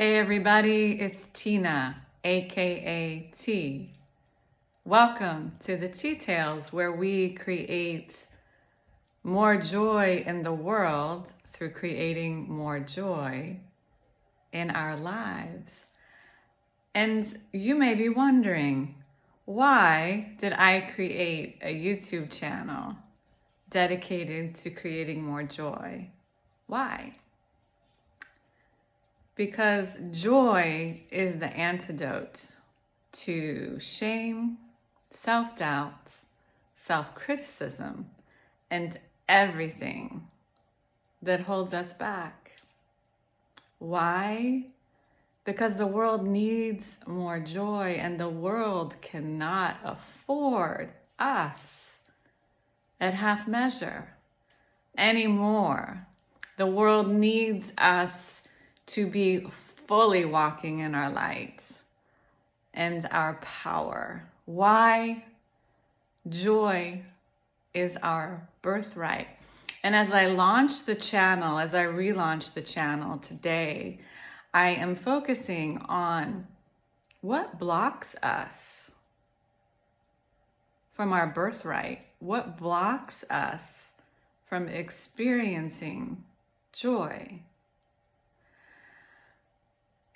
Hey everybody, it's Tina, aka T. Welcome to the Tea Tales, where we create more joy in the world through creating more joy in our lives. And you may be wondering, why did I create a YouTube channel dedicated to creating more joy? Why? Because joy is the antidote to shame, self-doubt, self-criticism, and everything that holds us back. Why? Because the world needs more joy, and the world cannot afford us at half measure anymore. The world needs us to be fully walking in our light and our power. Why? Joy is our birthright. And as I relaunch the channel today, I am focusing on what blocks us from our birthright, what blocks us from experiencing joy.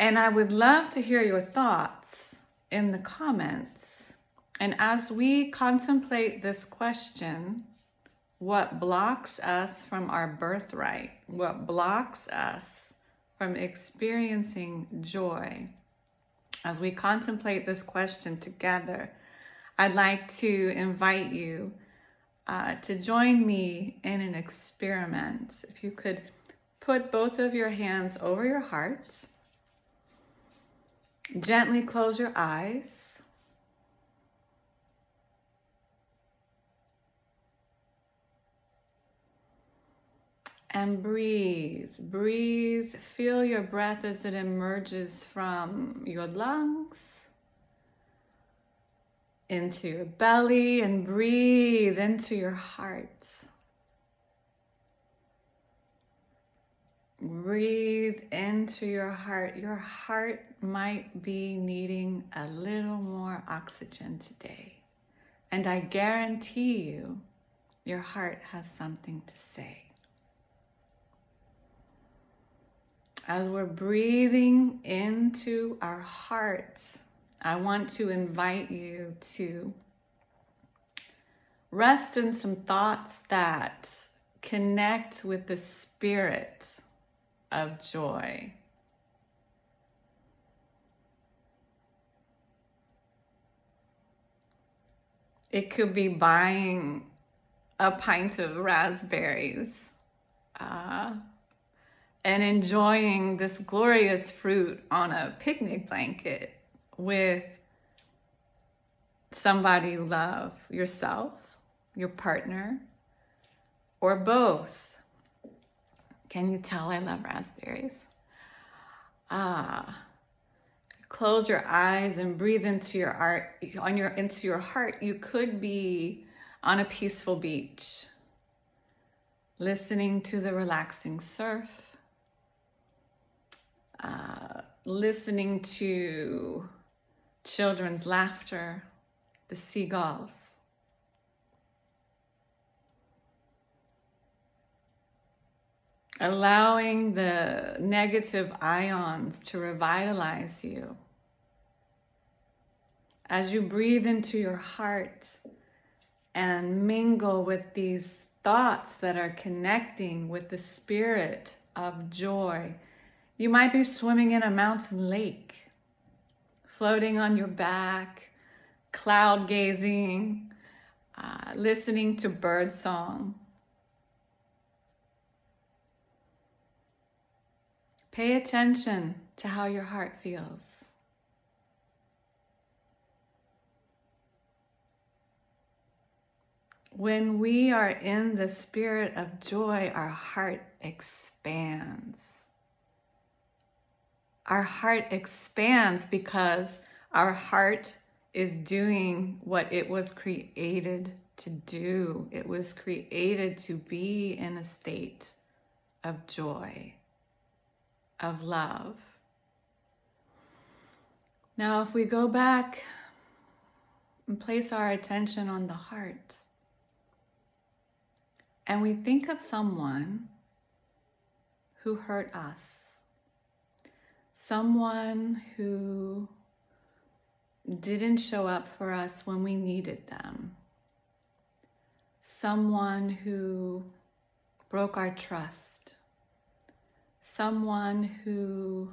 And I would love to hear your thoughts in the comments. And as we contemplate this question, what blocks us from our birthright? What blocks us from experiencing joy? As we contemplate this question together, I'd like to invite you to join me in an experiment. If you could put both of your hands over your heart. Gently close your eyes. And breathe. Breathe. Feel your breath as it emerges from your lungs into your belly, and breathe into your heart. Breathe into your heart. Your heart might be needing a little more oxygen today. And I guarantee you, your heart has something to say. As we're breathing into our heart, I want to invite you to rest in some thoughts that connect with the spirit of joy. It could be buying a pint of raspberries and enjoying this glorious fruit on a picnic blanket with somebody you love, yourself, your partner, or both. Can you tell I love raspberries? Close your eyes and breathe into your heart. You could be on a peaceful beach, listening to the relaxing surf, listening to children's laughter, the seagulls. Allowing the negative ions to revitalize you. As you breathe into your heart and mingle with these thoughts that are connecting with the spirit of joy, you might be swimming in a mountain lake, floating on your back, cloud gazing, listening to bird song. Pay attention to how your heart feels. When we are in the spirit of joy, our heart expands. Our heart expands because our heart is doing what it was created to do. It was created to be in a state of joy, of love. Now, if we go back and place our attention on the heart, and we think of someone who hurt us, someone who didn't show up for us when we needed them, someone who broke our trust, someone who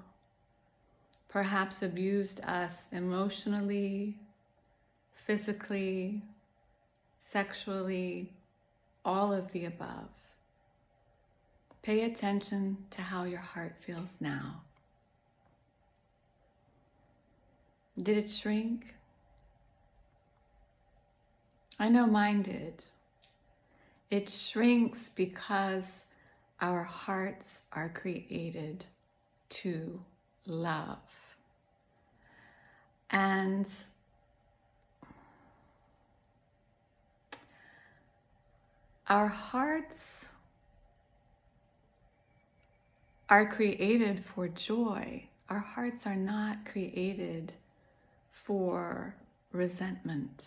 perhaps abused us emotionally, physically, sexually, all of the above. Pay attention to how your heart feels now. Did it shrink? I know mine did. It shrinks because our hearts are created to love. And our hearts are created for joy. Our hearts are not created for resentment.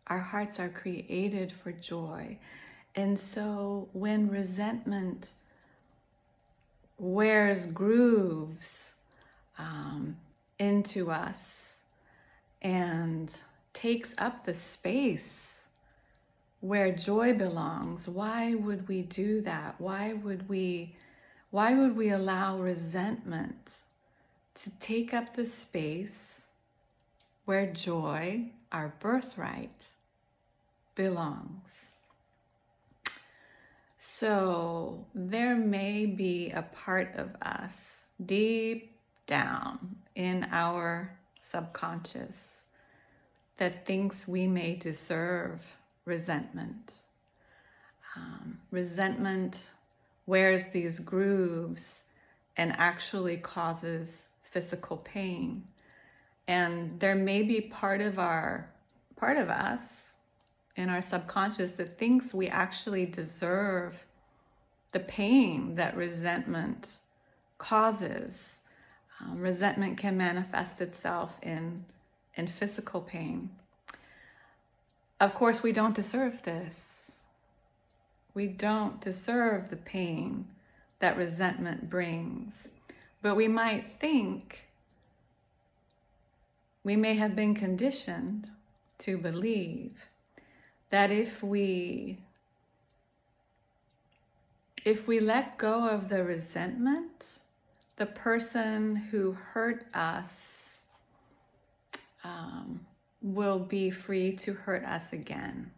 Our hearts are created for joy. And so when resentment wears grooves into us and takes up the space where joy belongs, why would we do that? Why would we allow resentment to take up the space where joy, our birthright, belongs? So there may be a part of us deep down in our subconscious that thinks we may deserve resentment. Resentment wears these grooves and actually causes physical pain. And there may be part of us in our subconscious that thinks we actually deserve the pain that resentment causes. Resentment can manifest itself in physical pain. Of course, we don't deserve this. We don't deserve the pain that resentment brings. But we might think, we may have been conditioned to believe that if we let go of the resentment, the person who hurt us will be free to hurt us again.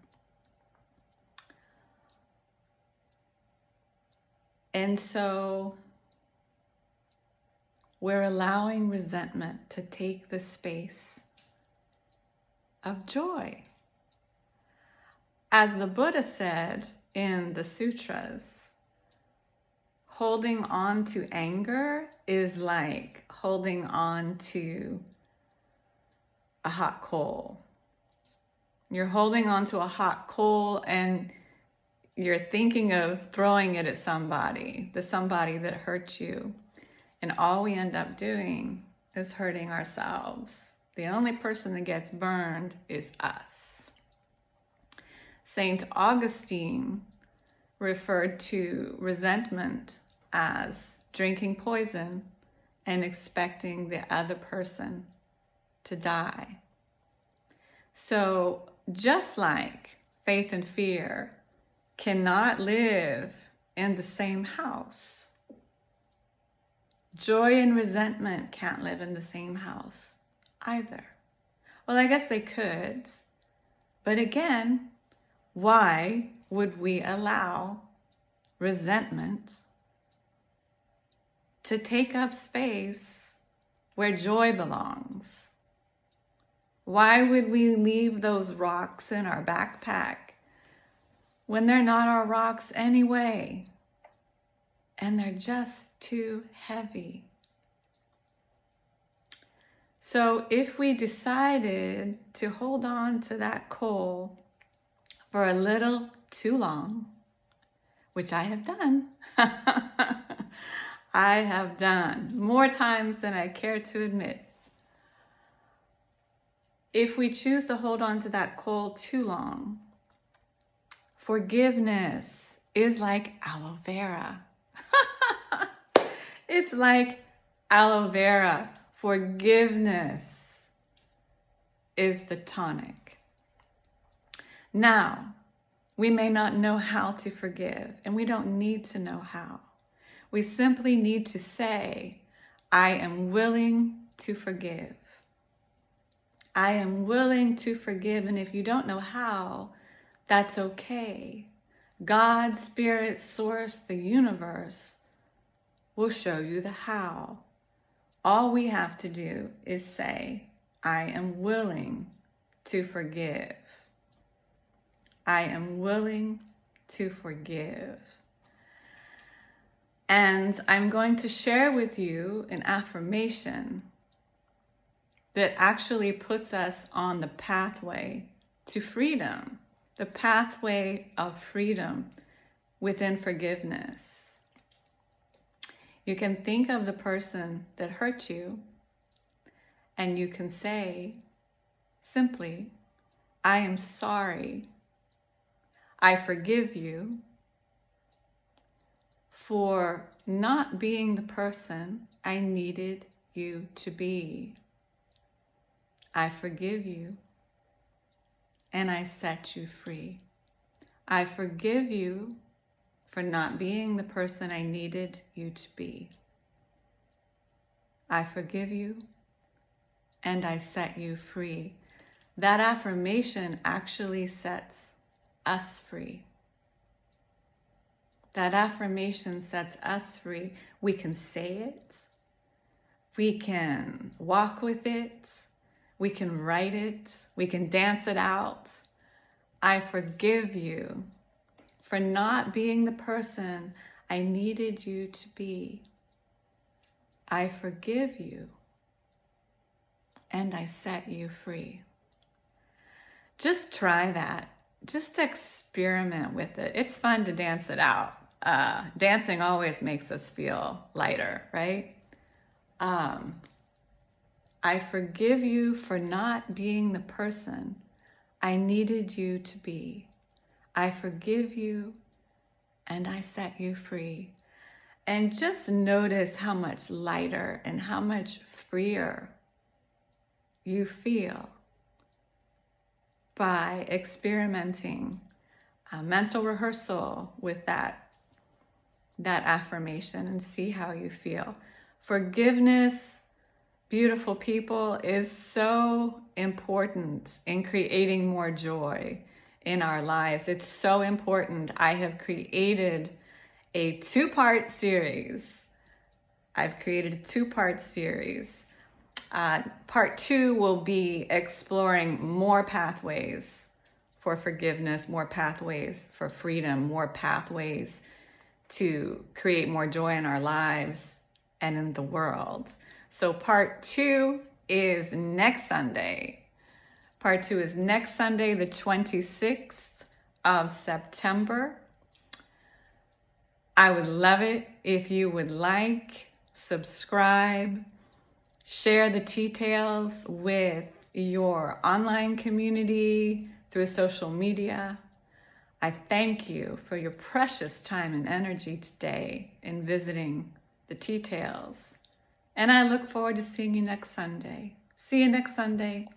And so we're allowing resentment to take the space of joy. As the Buddha said in the sutras, holding on to anger is like holding on to a hot coal. You're holding on to a hot coal and you're thinking of throwing it at somebody, the somebody that hurt you. And all we end up doing is hurting ourselves. The only person that gets burned is us. Saint Augustine referred to resentment as drinking poison and expecting the other person to die. So just like faith and fear cannot live in the same house, joy and resentment can't live in the same house either. Well, I guess they could, but again, why would we allow resentment to take up space where joy belongs? Why would we leave those rocks in our backpack when they're not our rocks anyway? And they're just too heavy. So if we decided to hold on to that coal for a little too long, which I have done, I have done more times than I care to admit, if we choose to hold on to that cold too long, forgiveness is like aloe vera. It's like aloe vera. Forgiveness is the tonic. Now, we may not know how to forgive, and we don't need to know how. We simply need to say, I am willing to forgive. I am willing to forgive, and if you don't know how, that's okay. God, Spirit, Source, the universe will show you the how. All we have to do is say, I am willing to forgive. I am willing to forgive. And I'm going to share with you an affirmation that actually puts us on the pathway to freedom, the pathway of freedom within forgiveness. You can think of the person that hurt you, and you can say simply, I am sorry. I forgive you for not being the person I needed you to be. I forgive you and I set you free. I forgive you for not being the person I needed you to be. I forgive you and I set you free. That affirmation actually sets us free. That affirmation sets us free. We can say it. We can walk with it. We can write it. We can dance it out. I forgive you for not being the person I needed you to be. I forgive you and I set you free. Just try that. Just experiment with it. It's fun to dance it out. Dancing always makes us feel lighter, right? I forgive you for not being the person I needed you to be. I forgive you and I set you free. And just notice how much lighter and how much freer you feel by experimenting a mental rehearsal with that affirmation and see how you feel. Forgiveness, beautiful people, is so important in creating more joy in our lives. It's so important. I have created a two-part series. Part 2 will be exploring more pathways for forgiveness, more pathways for freedom, more pathways to create more joy in our lives and in the world. So part 2 is next Sunday. Part 2 is next Sunday, the 26th of September. I would love it if you would like, subscribe, share the tea tales with your online community through social media. I thank you for your precious time and energy today in visiting the tea tales. And I look forward to seeing you next Sunday. See you next Sunday.